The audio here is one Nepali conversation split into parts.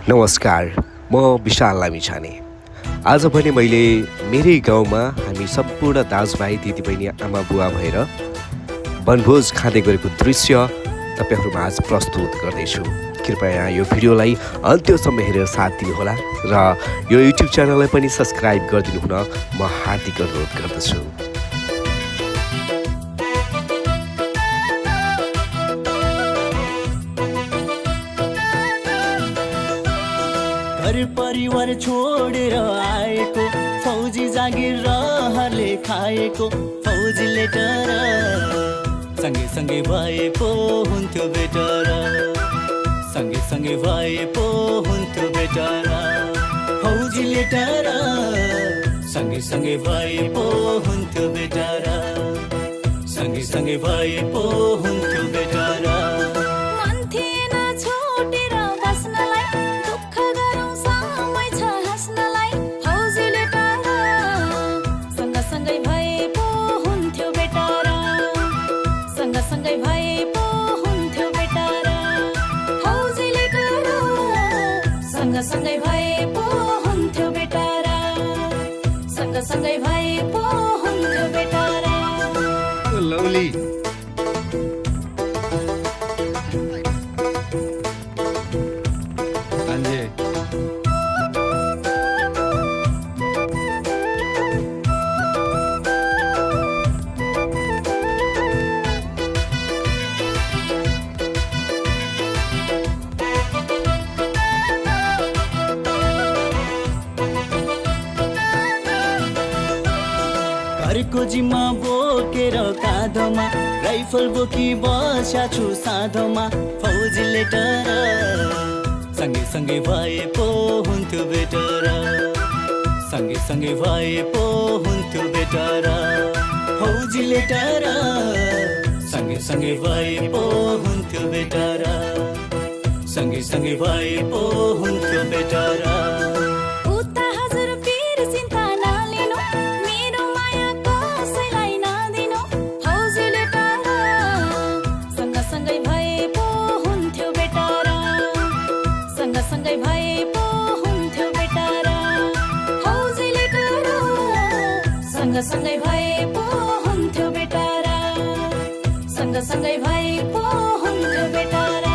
नमस्कार, म विशाल लामिछाने। आज भने मैले मेरै गाउँमा हामी सम्पूर्ण दाजुभाइ दिदीबहिनी आमा बुवा भएर वनभोज खाँदै गरेको दृश्य तपाईँहरूमा आज प्रस्तुत गर्दैछु। कृपया यो भिडियोलाई अन्त्यसम्म हेरेर साथ दिनुहोला र यो युट्युब च्यानललाई पनि सब्स्क्राइब गरिदिनु हुन म हार्दिक अनुरोध गर्दछु। घर परिवार छोडेर आएको फौजी जागिर रहरले खाएको फौजी लेटर सँगै सँगै भए पो हुन्थ्यो बेटर सँगै सँगै भए पो हुन्थ्यो बेटर फौजी लेटर सँगै सँगै भए पो हुन्थ्यो बेटर सँगै सँगै भए पो हुन्थ्यो बेटर सँगै भए पो हुन्थ्यो बेटारा सँगसँगै भए पो हुन्थ्यो बेटारा लौली घरको जिम्मा बोकेर काँधमा राइफल बोकी बस्या छु साधोमा फौजी लेटर सँगै सँगै भए पो हुन्थ्यो बेटर सँगै सँगै भए पो हुन्थ्यो बेटर फौजी लेटर सँगै सँगै भए पो हुन्थ्यो बेटर सँगै सँगै भए पो हुन्थ्यो बेटर सँगसँगै भए पो हुन्थ्यो बेटारा सँगसँगै भए पो हुन्थ्यो बेटारा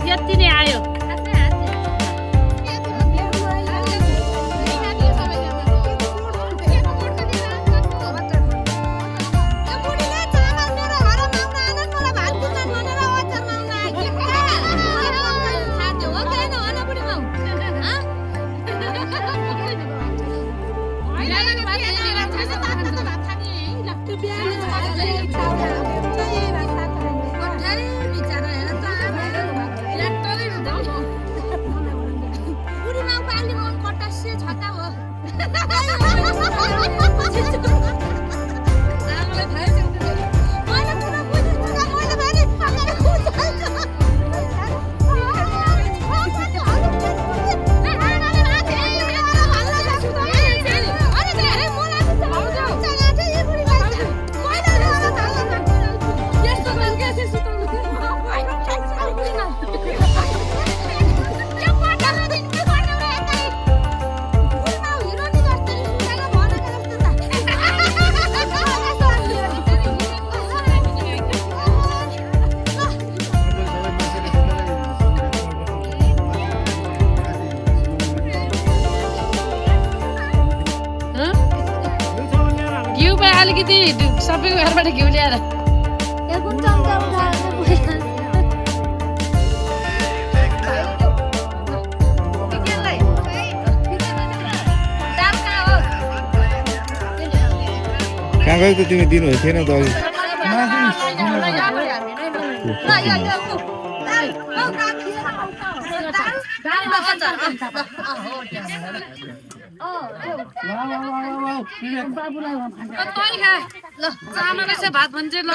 यति नै आयो कि ती सबैको घरबाट घिउ ल्याएर कहाँ गयो त तिमी दिनुभएको थिएन त अघि भात भन्छ ल